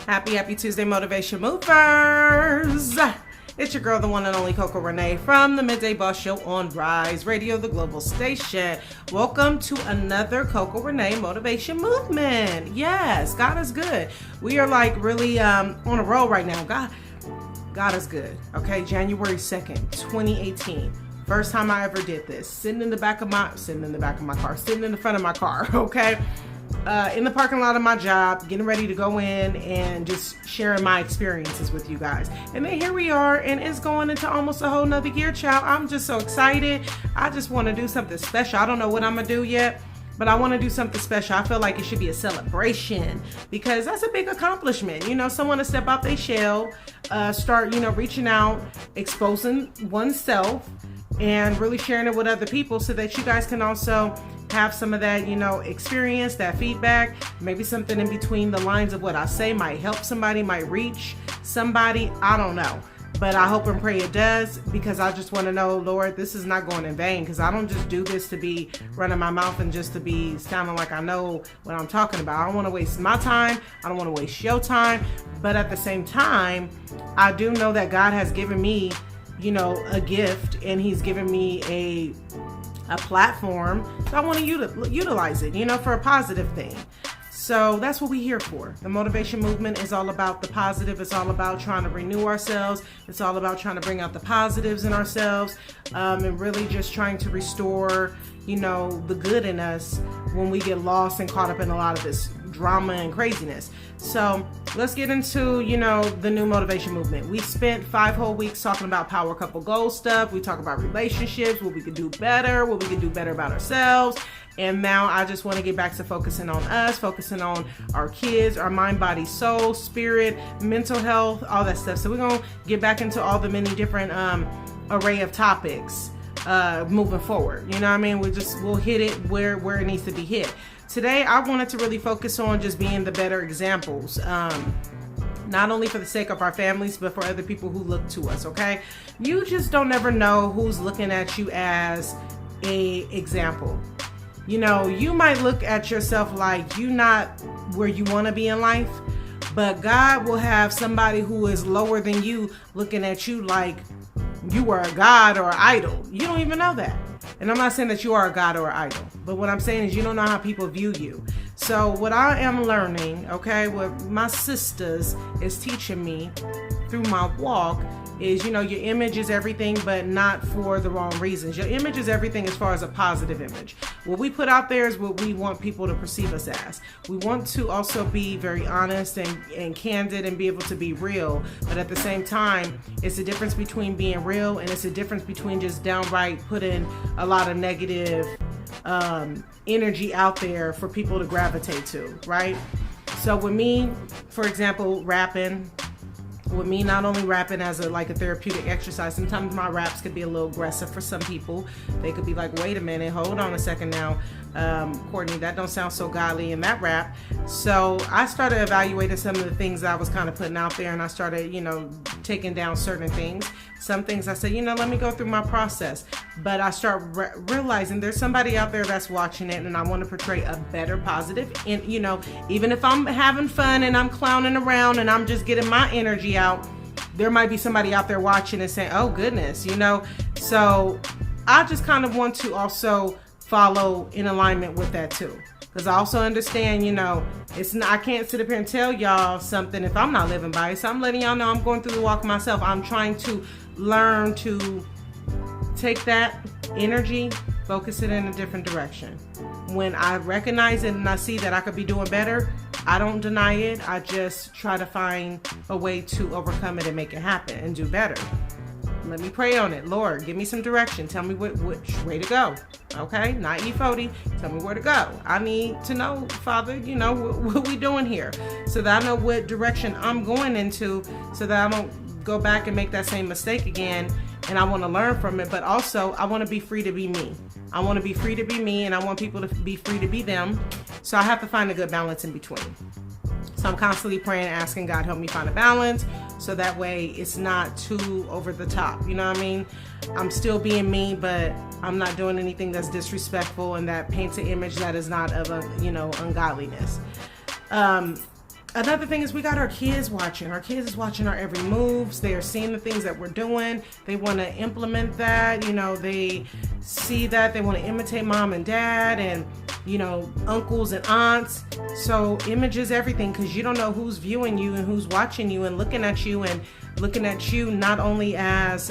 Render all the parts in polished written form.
Happy Tuesday, Motivation Movers. It's your girl, the one and only Coco Renee from the Midday Boss Show on Rise Radio, the global station. Welcome to another Coco Renee Motivation Movement. Yes, God is good. We are like really on a roll right now. God is good. Okay, January 2nd, 2018. First time I ever did this. Sitting in the front of my car, okay? In the parking lot of my job, getting ready to go in and just sharing my experiences with you guys. And then here we are, and it's going into almost a whole nother year, child. I'm just so excited. I just want to do something special. I don't know what I'm gonna do yet, but I want to do something special. I feel like it should be a celebration because that's a big accomplishment. You know, someone to step out their shell, start, reaching out, exposing oneself, and really sharing it with other people so that you guys can also have some of that, experience, that feedback. Maybe something in between the lines of what I say might help somebody, might reach somebody. I don't know. But I hope and pray it does, because I just want to know, Lord, this is not going in vain, because I don't just do this to be running my mouth and just to be sounding like I know what I'm talking about. I don't want to waste my time. I don't want to waste your time. But at the same time, I do know that God has given me, a gift, and he's given me a platform. So I want to utilize it, for a positive thing. So that's what we're here for. The motivation movement is all about the positive. It's all about trying to renew ourselves. It's all about trying to bring out the positives in ourselves, and really just trying to restore, the good in us when we get lost and caught up in a lot of this drama and craziness. So let's get into, the new motivation movement. We spent 5 whole weeks talking about power couple goal stuff. We talk about relationships, what we could do better, what we could do better about ourselves. And now I just want to get back to focusing on us, focusing on our kids, our mind, body, soul, spirit, mental health, all that stuff. So we're going to get back into all the many different array of topics moving forward. You know what I mean? We'll hit it where it needs to be hit. Today, I wanted to really focus on just being the better examples. Not only for the sake of our families, but for other people who look to us, okay? You just don't ever know who's looking at you as a example. You might look at yourself like you're not where you want to be in life, but God will have somebody who is lower than you looking at you like you are a god or an idol. You don't even know that. And I'm not saying that you are a god or an idol, but what I'm saying is you don't know how people view you. So what I am learning, okay, what my sisters is teaching me through my walk is, your image is everything, but not for the wrong reasons. Your image is everything as far as a positive image. What we put out there is what we want people to perceive us as. We want to also be very honest and candid and be able to be real. But at the same time, it's a difference between being real, and it's a difference between just downright putting a lot of negative energy out there for people to gravitate to, right? So with me, for example, rapping, with me not only rapping as a therapeutic exercise, sometimes my raps could be a little aggressive for some people. They could be like, wait a minute, hold on a second now, Courtney, that don't sound so godly in that rap. So I started evaluating some of the things I was kind of putting out there, and I started, taking down certain things. Some things I said, let me go through my process. But I start realizing there's somebody out there that's watching it, and I want to portray a better positive. And, even if I'm having fun and I'm clowning around and I'm just getting my energy out, there might be somebody out there watching and saying, oh goodness, So I just kind of want to also follow in alignment with that too. Because I also understand, I can't sit up here and tell y'all something if I'm not living by it. So I'm letting y'all know I'm going through the walk myself. I'm trying to learn to take that energy, focus it in a different direction. When I recognize it and I see that I could be doing better, I don't deny it. I just try to find a way to overcome it and make it happen and do better. Let me pray on it. Lord, give me some direction. Tell me which way to go. Okay? Not E40. Tell me where to go. I need to know, Father, what we doing here, so that I know what direction I'm going into, so that I don't go back and make that same mistake again. And I want to learn from it, but also I want to be free to be me. I want to be free to be me, and I want people to be free to be them. So I have to find a good balance in between. So I'm constantly praying, asking God, help me find a balance. so that way it's not too over the top. You know what I mean? I'm still being me, but I'm not doing anything that's disrespectful and that paints an image that is not of a, ungodliness. Another thing is we got our kids watching. Our kids is watching our every moves. They are seeing the things that we're doing. They want to implement that. They see that. They want to imitate mom and dad and, uncles and aunts. So image is everything, because you don't know who's viewing you and who's watching you and looking at you not only as,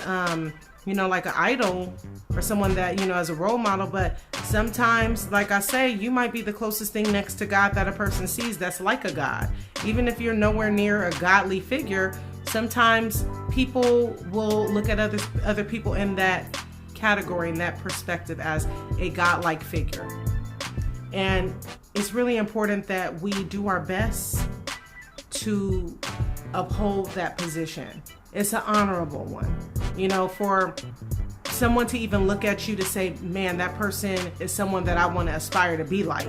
like an idol or someone that, as a role model, but sometimes, like I say, you might be the closest thing next to God that a person sees that's like a God. Even if you're nowhere near a godly figure, sometimes people will look at other people in that category, in that perspective, as a godlike figure. And it's really important that we do our best to uphold that position. It's an honorable one. For someone to even look at you to say, man, that person is someone that I want to aspire to be like,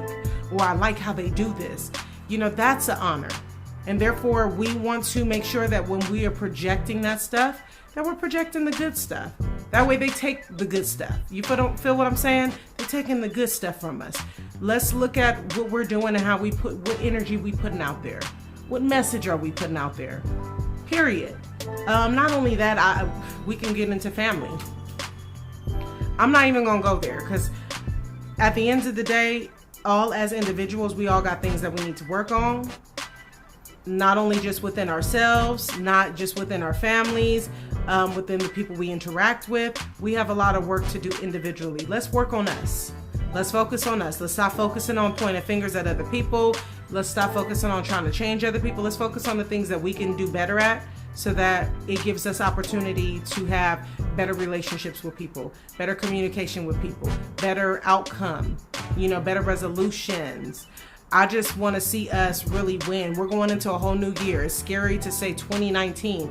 or I like how they do this. That's an honor. And therefore, we want to make sure that when we are projecting that stuff, that we're projecting the good stuff. That way they take the good stuff. You feel what I'm saying? They're taking the good stuff from us. Let's look at what we're doing and how what energy we putting out there. What message are we putting out there? Period. Not only that, we can get into family. I'm not even gonna go there, because at the end of the day, all as individuals, we all got things that we need to work on. Not only just within ourselves, not just within our families, within the people we interact with. We have a lot of work to do individually. Let's work on us. Let's focus on us. Let's stop focusing on pointing fingers at other people. Let's stop focusing on trying to change other people. Let's focus on the things that we can do better at, so that it gives us opportunity to have better relationships with people, better communication with people, better outcome, better resolutions. I just want to see us really win. We're going into a whole new year. It's scary to say 2019.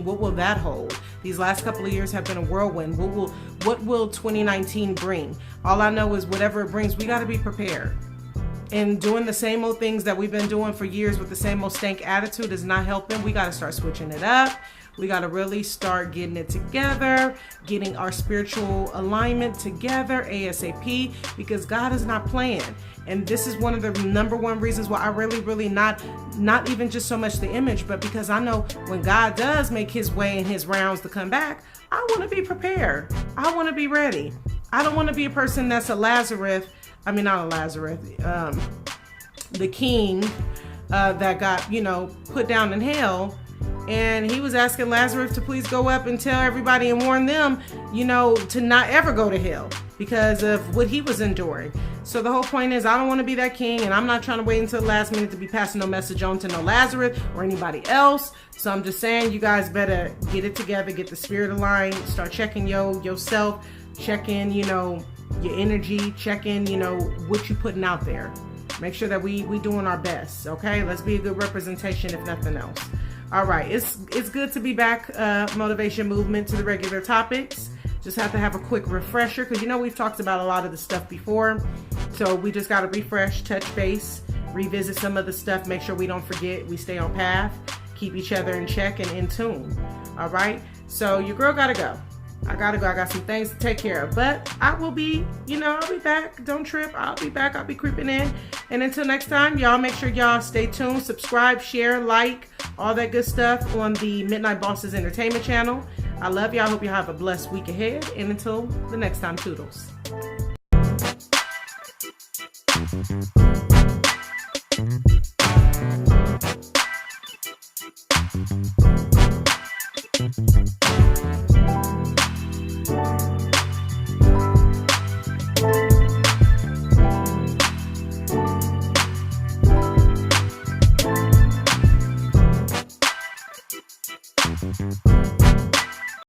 What will that hold? These last couple of years have been a whirlwind. What will 2019 bring? All I know is whatever it brings, we got to be prepared. And doing the same old things that we've been doing for years with the same old stank attitude is not helping. We got to start switching it up. We got to really start getting it together, getting our spiritual alignment together ASAP, because God is not playing. And this is one of the number one reasons why I really not even just so much the image, but because I know when God does make his way and his rounds to come back, I want to be prepared. I want to be ready. I don't want to be a person that's a Lazarus. I mean, not a Lazarus, the king that got, put down in hell. And he was asking Lazarus to please go up and tell everybody and warn them, to not ever go to hell because of what he was enduring. So the whole point is, I don't want to be that king, and I'm not trying to wait until the last minute to be passing no message on to no Lazarus or anybody else. So I'm just saying, you guys better get it together, get the spirit aligned, start checking yourself, check in, your energy, check in, what you putting out there. Make sure that we doing our best, okay? Let's be a good representation, if nothing else. All right, it's good to be back, Motivation Movement, to the regular topics. Just have to have a quick refresher, because we've talked about a lot of the stuff before. So we just got to refresh, touch base, revisit some of the stuff, make sure we don't forget, we stay on path, keep each other in check and in tune. All right, so your girl got to go. I got some things to take care of, but I will be, I'll be back. Don't trip. I'll be back. I'll be creeping in. And until next time, y'all make sure y'all stay tuned, subscribe, share, like, all that good stuff on the Midnight Bosses Entertainment channel. I love y'all. I hope you have a blessed week ahead. And until the next time, toodles.